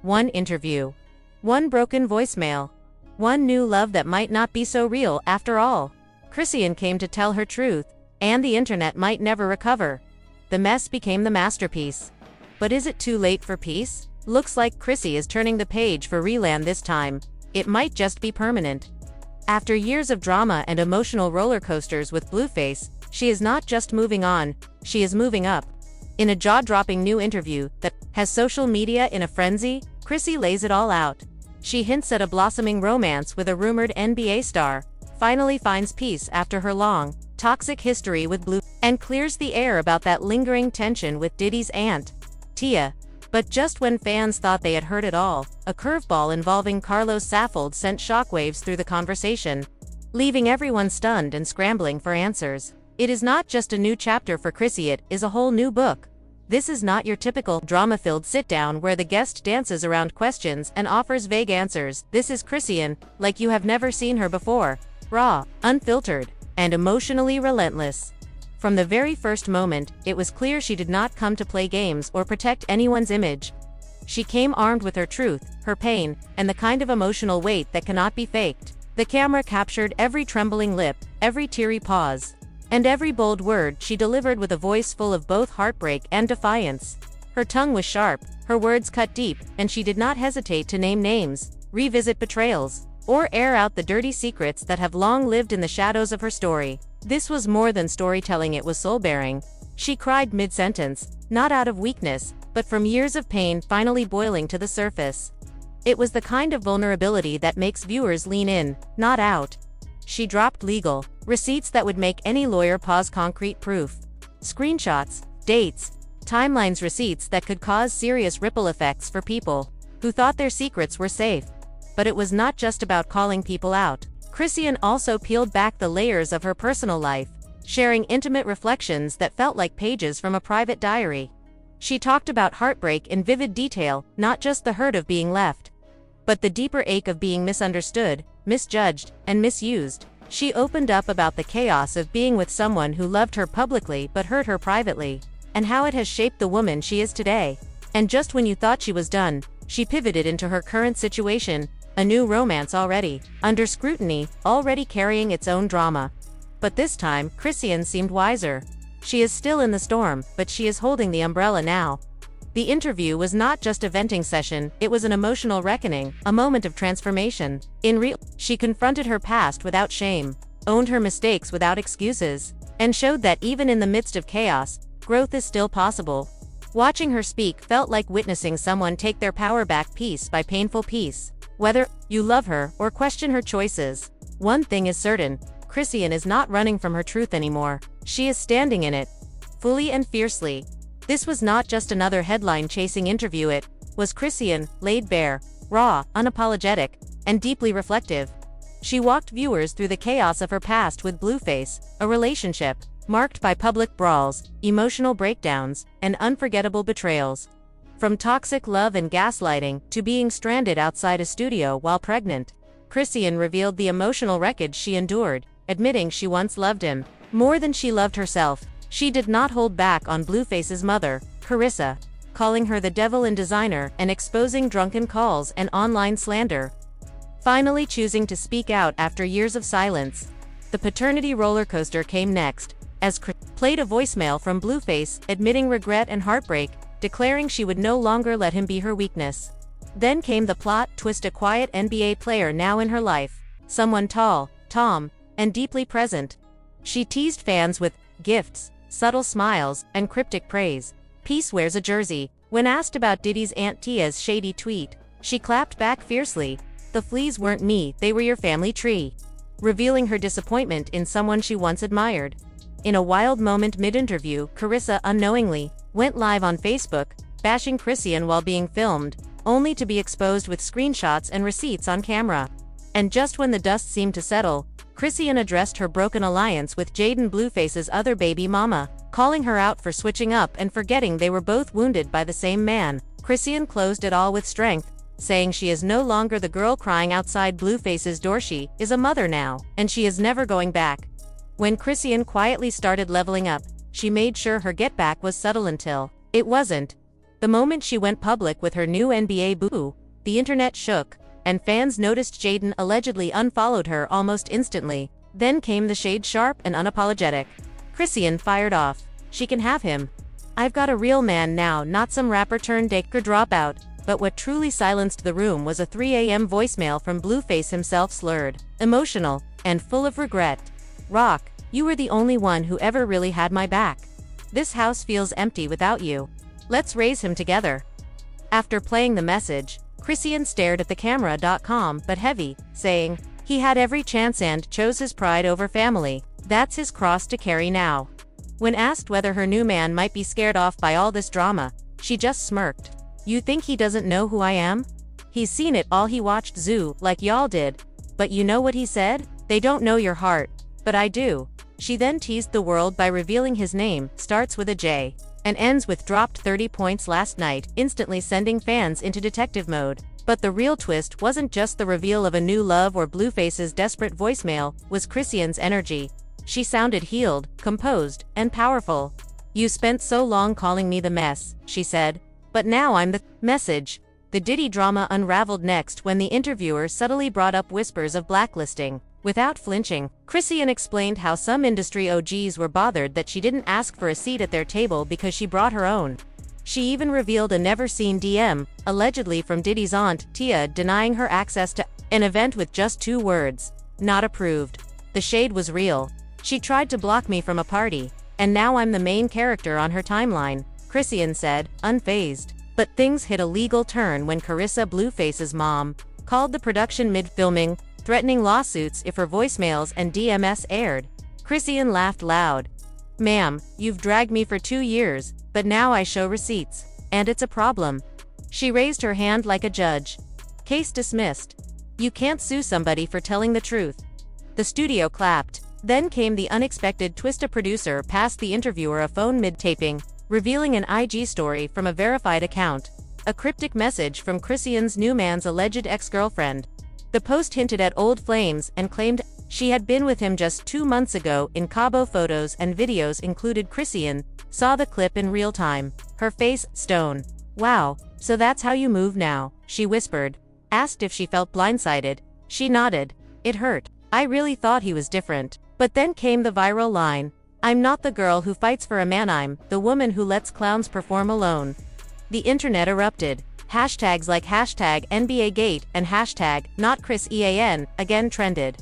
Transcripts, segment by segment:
one interview, one broken voicemail, one new love that might not be so real after all. Chrisean came to tell her truth, and the internet might never recover. The mess became the masterpiece. But is it too late for peace? Looks like Chrissy is turning the page for Rebranding this time. It might just be permanent. After years of drama and emotional roller coasters with Blueface, she is not just moving on, she is moving up. In a jaw-dropping new interview that has social media in a frenzy, Chrissy lays it all out. She hints at a blossoming romance with a rumored NBA star, finally finds peace after her long, toxic history with Blue, and clears the air about that lingering tension with Diddy's aunt, Tia. But just when fans thought they had heard it all, a curveball involving Karlissa sent shockwaves through the conversation, leaving everyone stunned and scrambling for answers. It is not just a new chapter for Chrissy, it is a whole new book. This is not your typical drama-filled sit-down where the guest dances around questions and offers vague answers. This is Chrisean, like you have never seen her before. Raw, unfiltered, and emotionally relentless. From the very first moment, it was clear she did not come to play games or protect anyone's image. She came armed with her truth, her pain, and the kind of emotional weight that cannot be faked. The camera captured every trembling lip, every teary pause, and every bold word she delivered with a voice full of both heartbreak and defiance. Her tongue was sharp, her words cut deep, and she did not hesitate to name names, revisit betrayals, or air out the dirty secrets that have long lived in the shadows of her story. This was more than storytelling, it was soul-bearing. She cried mid-sentence, not out of weakness, but from years of pain finally boiling to the surface. It was the kind of vulnerability that makes viewers lean in, not out. She dropped legal receipts that would make any lawyer pause, concrete proof, screenshots, dates, timelines, receipts that could cause serious ripple effects for people who thought their secrets were safe. But it was not just about calling people out. Chrisean also peeled back the layers of her personal life, sharing intimate reflections that felt like pages from a private diary. She talked about heartbreak in vivid detail, not just the hurt of being left, but the deeper ache of being misunderstood, misjudged, and misused. She opened up about the chaos of being with someone who loved her publicly but hurt her privately, and how it has shaped the woman she is today. And just when you thought she was done, she pivoted into her current situation, a new romance already under scrutiny, already carrying its own drama. But this time, Chrisean seemed wiser. She is still in the storm, but she is holding the umbrella now. The interview was not just a venting session, it was an emotional reckoning, a moment of transformation. She confronted her past without shame, owned her mistakes without excuses, and showed that even in the midst of chaos, growth is still possible. Watching her speak felt like witnessing someone take their power back piece by painful piece. Whether you love her or question her choices, one thing is certain, Chrisean is not running from her truth anymore. She is standing in it, fully and fiercely. This was not just another headline-chasing interview, it was Chrisean, laid bare, raw, unapologetic, and deeply reflective. She walked viewers through the chaos of her past with Blueface, a relationship marked by public brawls, emotional breakdowns, and unforgettable betrayals. From toxic love and gaslighting to being stranded outside a studio while pregnant, Chrisean revealed the emotional wreckage she endured, admitting she once loved him more than she loved herself. She did not hold back on Blueface's mother, Karlissa, calling her the devil in designer and exposing drunken calls and online slander. Finally choosing to speak out after years of silence. The paternity rollercoaster came next, as Chrisean played a voicemail from Blueface, admitting regret and heartbreak, declaring she would no longer let him be her weakness. Then came the plot twist, a quiet NBA player now in her life, someone tall, calm, and deeply present. She teased fans with gifts, subtle smiles, and cryptic praise. Peace wears a jersey. When asked about Diddy's Aunt Tia's shady tweet, she clapped back fiercely, "The fleas weren't me, they were your family tree," revealing her disappointment in someone she once admired. In a wild moment mid-interview, Karlissa unknowingly went live on Facebook, bashing Chrisean while being filmed, only to be exposed with screenshots and receipts on camera. And just when the dust seemed to settle, Chrisean addressed her broken alliance with Jaden, Blueface's other baby mama, calling her out for switching up and forgetting they were both wounded by the same man. Chrisean closed it all with strength, saying she is no longer the girl crying outside Blueface's door. She is a mother now, and she is never going back. When Chrisean quietly started leveling up, she made sure her get back was subtle until it wasn't. The moment she went public with her new NBA boo, the internet shook, and fans noticed Jaden allegedly unfollowed her almost instantly. Then came the shade sharp and unapologetic. Chrisean fired off. She can have him. I've got a real man now, not some rapper turned daker dropout. But what truly silenced the room was a 3 a.m. voicemail from Blueface himself, slurred, emotional, and full of regret. Rock, you were the only one who ever really had my back. This house feels empty without you. Let's raise him together. After playing the message, Chrisean stared at the camera, calm but heavy, saying, he had every chance and chose his pride over family. That's his cross to carry now. When asked whether her new man might be scared off by all this drama, she just smirked. You think he doesn't know who I am? He's seen it all. He watched Zoo, like y'all did. But you know what he said? They don't know your heart. But I do. She then teased the world by revealing his name, starts with a J, and ends with dropped 30 points last night, instantly sending fans into detective mode. But the real twist wasn't just the reveal of a new love or Blueface's desperate voicemail, was Chrisean's energy. She sounded healed, composed, and powerful. You spent so long calling me the mess, she said. But now I'm the message. The Diddy drama unraveled next when the interviewer subtly brought up whispers of blacklisting. Without flinching, Chrisean explained how some industry OGs were bothered that she didn't ask for a seat at their table because she brought her own. She even revealed a never-seen DM, allegedly from Diddy's aunt, Tia, denying her access to an event with just 2 words. Not approved. The shade was real. She tried to block me from a party, and now I'm the main character on her timeline, Chrisean said, unfazed. But things hit a legal turn when Karlissa, Blueface's mom, called the production mid-filming, threatening lawsuits if her voicemails and DMS aired. Chrisean laughed loud. Ma'am, you've dragged me for 2 years, but now I show receipts. And it's a problem. She raised her hand like a judge. Case dismissed. You can't sue somebody for telling the truth. The studio clapped. Then came the unexpected twist. A producer passed the interviewer a phone mid-taping, revealing an IG story from a verified account. A cryptic message from Chrisean's new man's alleged ex-girlfriend. The post hinted at old flames and claimed she had been with him just 2 months ago. In Cabo, photos and videos included Chrisean saw the clip in real time. Her face, stone. Wow, so that's how you move now, she whispered. Asked if she felt blindsided, she nodded. It hurt. I really thought he was different. But then came the viral line. I'm not the girl who fights for a man, I'm the woman who lets clowns perform alone. The internet erupted. Hashtags like hashtag NBAgate and hashtag NotChrisEan again trended.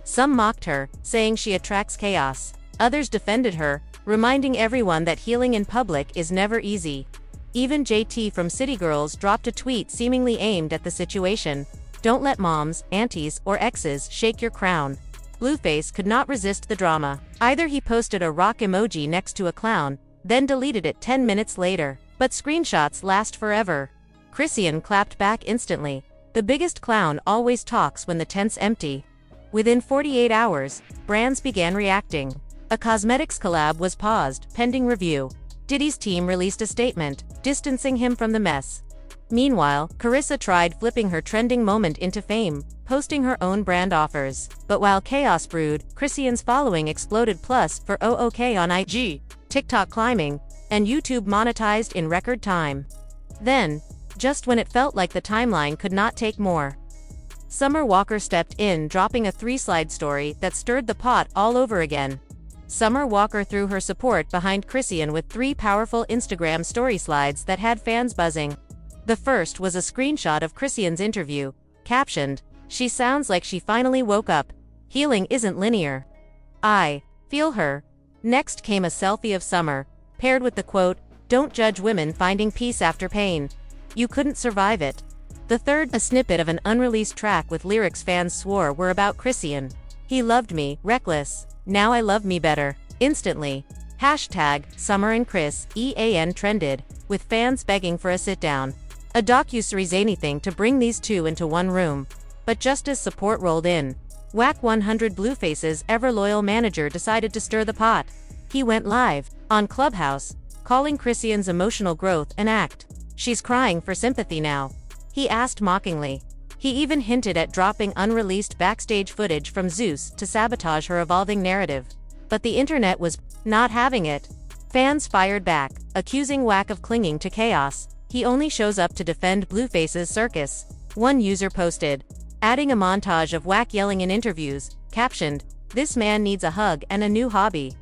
Some mocked her, saying she attracts chaos. Others defended her, reminding everyone that healing in public is never easy. Even JT from City Girls dropped a tweet seemingly aimed at the situation. Don't let moms, aunties, or exes shake your crown. Blueface could not resist the drama. Either he posted a rock emoji next to a clown, then deleted it 10 minutes later. But screenshots last forever. Chrisean clapped back instantly. The biggest clown always talks when the tent's empty. Within 48 hours, brands began reacting. A cosmetics collab was paused, pending review. Diddy's team released a statement, distancing him from the mess. Meanwhile, Karlissa tried flipping her trending moment into fame, posting her own brand offers. But while chaos brewed, Chrisean's following exploded, plus for OOK on IG, TikTok climbing, and YouTube monetized in record time. Then, just when it felt like the timeline could not take more, Summer Walker stepped in, dropping a 3-slide story that stirred the pot all over again. Summer Walker threw her support behind Chrisean with 3 powerful Instagram story slides that had fans buzzing. The first was a screenshot of Chrisean's interview, captioned, "She sounds like she finally woke up. Healing isn't linear. I feel her." Next came a selfie of Summer, paired with the quote, "Don't judge women finding peace after pain. You couldn't survive it." The third, a snippet of an unreleased track with lyrics fans swore were about Chrisean. He loved me, reckless. Now I love me better. Instantly. Hashtag Summer and Chris EAN trended, with fans begging for a sit-down. A docuseries anything to bring these two into one room. But just as support rolled in, Whack 100 Blueface's ever-loyal manager decided to stir the pot. He went live on Clubhouse, calling Chrisean's emotional growth an act. "She's crying for sympathy now," he asked mockingly. He even hinted at dropping unreleased backstage footage from Zeus to sabotage her evolving narrative. But the internet was not having it. Fans fired back, accusing Whack of clinging to chaos. He only shows up to defend Blueface's circus, one user posted, adding a montage of Wack yelling in interviews, captioned, "This man needs a hug and a new hobby."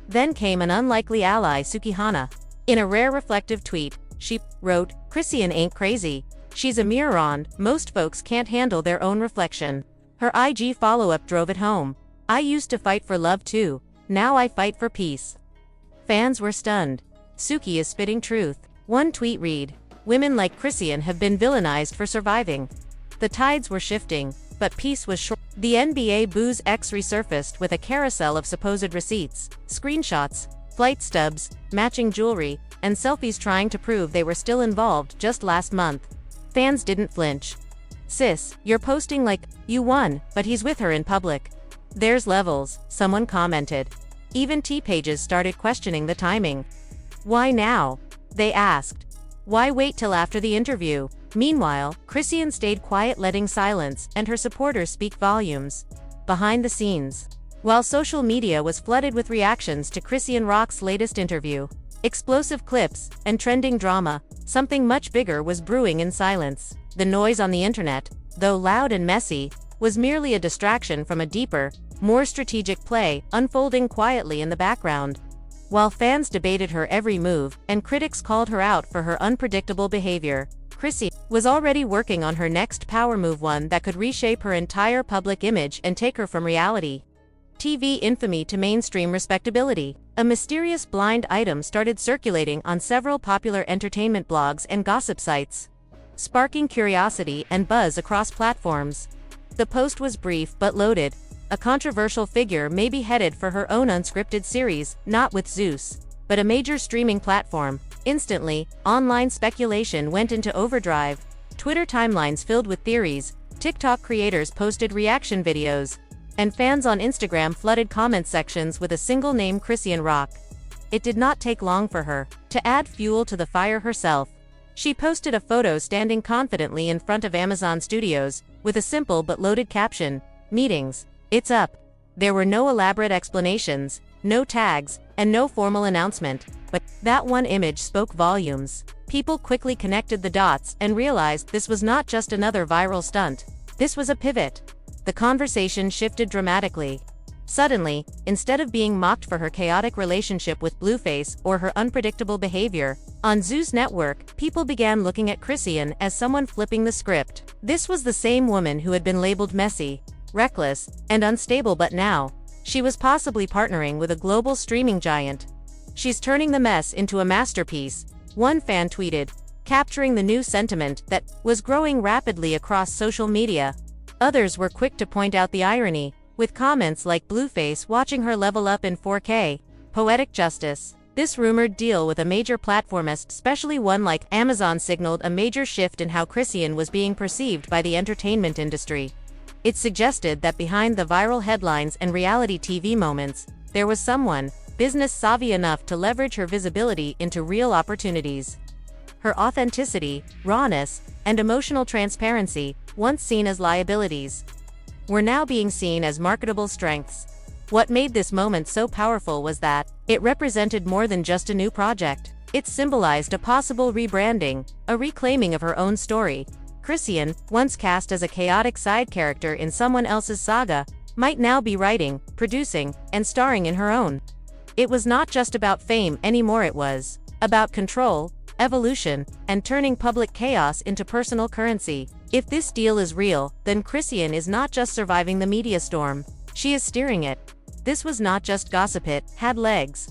Then came an unlikely ally, Sukihana. In a rare reflective tweet, she wrote, "Chrisean ain't crazy. She's a moron. Most folks can't handle their own reflection." Her IG follow-up drove it home. "I used to fight for love too. Now I fight for peace." Fans were stunned. Suki is spitting truth. One tweet read, "Women like Chrisean have been villainized for surviving." The tides were shifting, but peace was short. The NBA Boo's ex resurfaced with a carousel of supposed receipts, screenshots, flight stubs, matching jewelry, and selfies trying to prove they were still involved just last month. Fans didn't flinch. "Sis, you're posting like you won, but he's with her in public." "There's levels," someone commented. Even T-pages started questioning the timing. "Why now?" they asked. "Why wait till after the interview?" Meanwhile, Chrisean stayed quiet, letting silence and her supporters speak volumes. Behind the scenes, while social media was flooded with reactions to Chrisean Rock's latest interview, explosive clips, and trending drama, something much bigger was brewing in silence. The noise on the internet, though loud and messy, was merely a distraction from a deeper, more strategic play unfolding quietly in the background. While fans debated her every move and critics called her out for her unpredictable behavior, Chrisean was already working on her next power move, one that could reshape her entire public image and take her from reality TV infamy to mainstream respectability. A mysterious blind item started circulating on several popular entertainment blogs and gossip sites, sparking curiosity and buzz across platforms. The post was brief but loaded. A controversial figure may be headed for her own unscripted series, not with Zeus, but a major streaming platform. Instantly, online speculation went into overdrive. Twitter timelines filled with theories, TikTok creators posted reaction videos, and fans on Instagram flooded comment sections with a single name, Chrisean Rock. It did not take long for her to add fuel to the fire herself. She posted a photo standing confidently in front of Amazon Studios, with a simple but loaded caption, "Meetings. It's up." There were no elaborate explanations, no tags, and no formal announcement, but that one image spoke volumes. People quickly connected the dots and realized this was not just another viral stunt. This was a pivot. The conversation shifted dramatically. Suddenly, instead of being mocked for her chaotic relationship with Blueface or her unpredictable behavior, on Zeus Network, people began looking at Chrisean as someone flipping the script. This was the same woman who had been labeled messy, reckless, and unstable, but now, she was possibly partnering with a global streaming giant. "She's turning the mess into a masterpiece," one fan tweeted, capturing the new sentiment that was growing rapidly across social media. Others were quick to point out the irony, with comments like "Blueface watching her level up in 4K, poetic justice." This rumored deal with a major platform, especially one like Amazon, signaled a major shift in how Chrisean was being perceived by the entertainment industry. It suggested that behind the viral headlines and reality TV moments, there was someone business savvy enough to leverage her visibility into real opportunities. Her authenticity, rawness, and emotional transparency, once seen as liabilities, were now being seen as marketable strengths. What made this moment so powerful was that it represented more than just a new project. It symbolized a possible rebranding, a reclaiming of her own story. Chrisean, once cast as a chaotic side character in someone else's saga, might now be writing, producing, and starring in her own. It was not just about fame anymore, it was about control, evolution, and turning public chaos into personal currency. If this deal is real, then Chrisean is not just surviving the media storm, she is steering it. This was not just gossip, it had legs.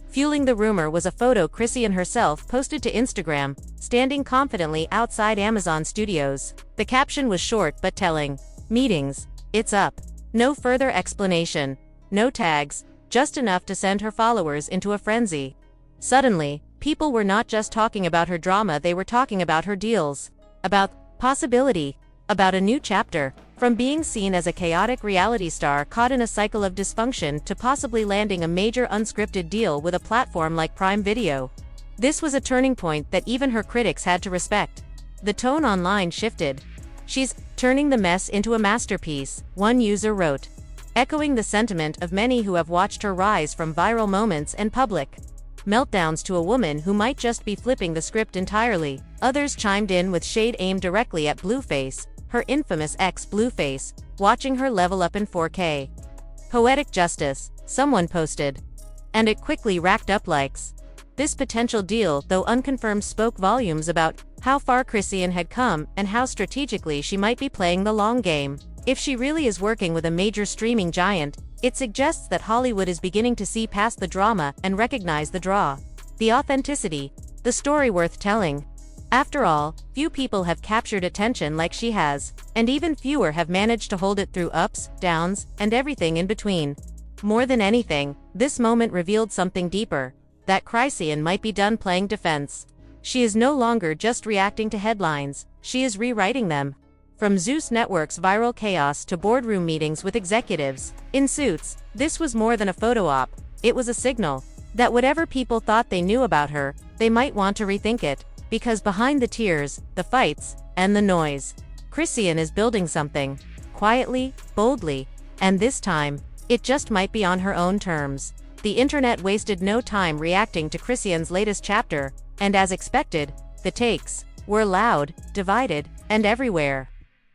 Fueling the rumor was a photo Chrisean herself posted to Instagram, standing confidently outside Amazon Studios. The caption was short but telling, "Meetings. It's up." No further explanation, no tags, just enough to send her followers into a frenzy. Suddenly, people were not just talking about her drama, they were talking about her deals, about possibility, about a new chapter. From being seen as a chaotic reality star caught in a cycle of dysfunction to possibly landing a major unscripted deal with a platform like Prime Video. This was a turning point that even her critics had to respect. The tone online shifted. "She's turning the mess into a masterpiece," one user wrote, echoing the sentiment of many who have watched her rise from viral moments and public meltdowns to a woman who might just be flipping the script entirely. Others chimed in with shade aimed directly at Blueface, her infamous ex Blueface, watching her level up in 4K. Poetic justice, someone posted. And it quickly racked up likes. This potential deal, though unconfirmed, spoke volumes about how far Chrisean had come and how strategically she might be playing the long game. If she really is working with a major streaming giant, it suggests that Hollywood is beginning to see past the drama and recognize the draw. The authenticity, the story worth telling. After all, few people have captured attention like she has, and even fewer have managed to hold it through ups, downs, and everything in between. More than anything, this moment revealed something deeper, that Chrisean might be done playing defense. She is no longer just reacting to headlines, she is rewriting them. From Zeus Network's viral chaos to boardroom meetings with executives in suits, this was more than a photo op, it was a signal that whatever people thought they knew about her, they might want to rethink it, because behind the tears, the fights, and the noise, Chrisean is building something, quietly, boldly, and this time, it just might be on her own terms. The internet wasted no time reacting to Chrisean's latest chapter, and as expected, the takes were loud, divided, and everywhere.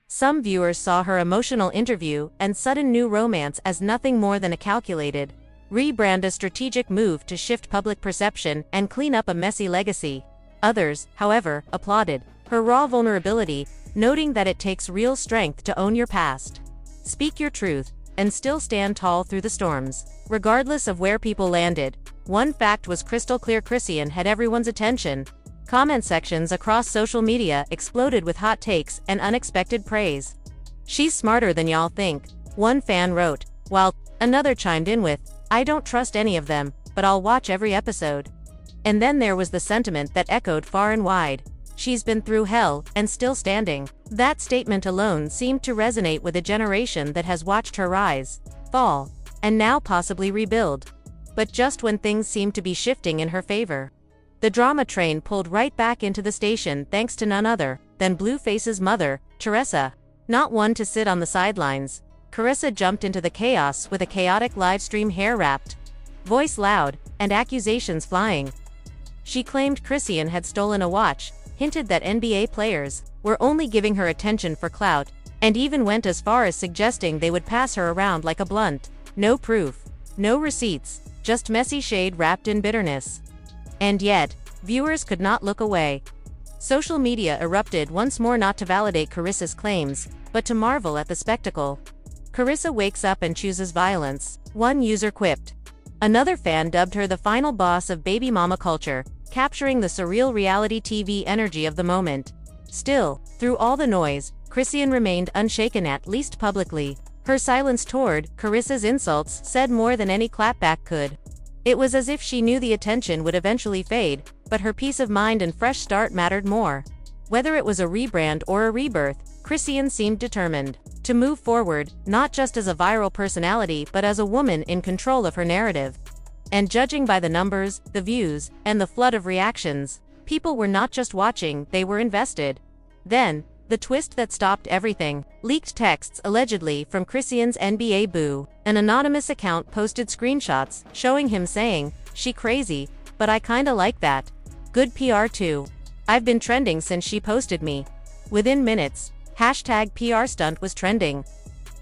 Some viewers saw her emotional interview and sudden new romance as nothing more than a calculated, rebrand, a strategic move to shift public perception and clean up a messy legacy. Others, however, applauded her raw vulnerability, noting that it takes real strength to own your past, speak your truth, and still stand tall through the storms. Regardless of where people landed, one fact was crystal clear: Chrisean had everyone's attention. Comment sections across social media exploded with hot takes and unexpected praise. "She's smarter than y'all think," one fan wrote, while another chimed in with, "I don't trust any of them, but I'll watch every episode." And then there was the sentiment that echoed far and wide: "She's been through hell and still standing." That statement alone seemed to resonate with a generation that has watched her rise, fall, and now possibly rebuild. But just when things seemed to be shifting in her favor, the drama train pulled right back into the station thanks to none other than Blueface's mother, Karlissa. Not one to sit on the sidelines, Karlissa jumped into the chaos with a chaotic livestream, hair wrapped, voice loud, and accusations flying. She claimed Chrisean had stolen a watch, hinted that NBA players were only giving her attention for clout, and even went as far as suggesting they would pass her around like a blunt. No proof, no receipts, just messy shade wrapped in bitterness. And yet, viewers could not look away. Social media erupted once more, not to validate Karissa's claims, but to marvel at the spectacle. "Karlissa wakes up and chooses violence," one user quipped. Another fan dubbed her the final boss of baby mama culture, capturing the surreal reality TV energy of the moment. Still, through all the noise, Chrisean remained unshaken, at least publicly. Her silence toward Karissa's insults said more than any clapback could. It was as if she knew the attention would eventually fade, but her peace of mind and fresh start mattered more. Whether it was a rebrand or a rebirth, Chrisean seemed determined to move forward, not just as a viral personality but as a woman in control of her narrative. And judging by the numbers, the views, and the flood of reactions, people were not just watching, they were invested. Then, the twist that stopped everything: leaked texts allegedly from Chrisean's NBA boo. An anonymous account posted screenshots showing him saying, "She crazy, but I kinda like that. Good PR too. I've been trending since she posted me." Within minutes, #PR stunt was trending.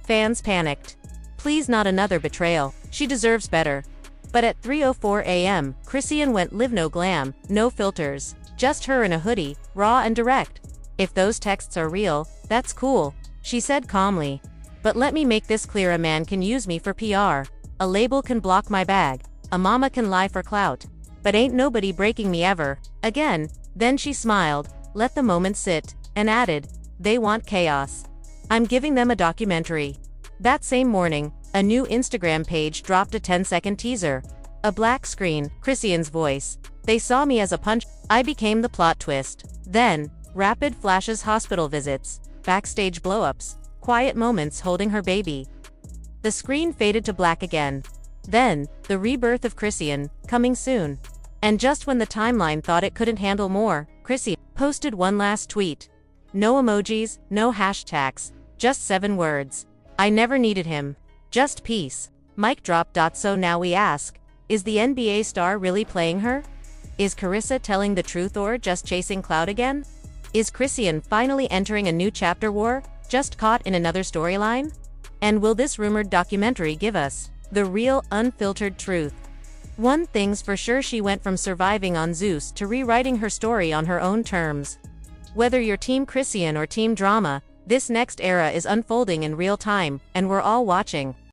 Fans panicked. Please, not another betrayal. She deserves better. But at 3:04 a.m., Chrisean went live, no glam, no filters, just her in a hoodie, raw and direct. "If those texts are real, that's cool," she said calmly. "But let me make this clear: a man can use me for PR, a label can block my bag, a mama can lie for clout, but ain't nobody breaking me ever again." Then she smiled, let the moment sit, and added, "They want chaos. I'm giving them a documentary." That same morning, a new Instagram page dropped a 10-second teaser. A black screen, Chrisean's voice. "They saw me as a punch. I became the plot twist." Then, rapid flashes: hospital visits, backstage blowups, quiet moments holding her baby. The screen faded to black again. Then, the rebirth of Chrisean, coming soon. And just when the timeline thought it couldn't handle more, Chrisean posted one last tweet. No emojis, no hashtags, just 7 words. "I never needed him. Just peace." Mic drop. So now we ask, Is the NBA star really playing her? Is Karlissa telling the truth or just chasing clout again? Is Chrisean finally entering a new chapter war, just caught in another storyline? And will this rumored documentary give us the real, unfiltered truth? One thing's for sure, she went from surviving on Zeus to rewriting her story on her own terms. Whether you're Team Chrisean or Team Drama, this next era is unfolding in real time, and we're all watching.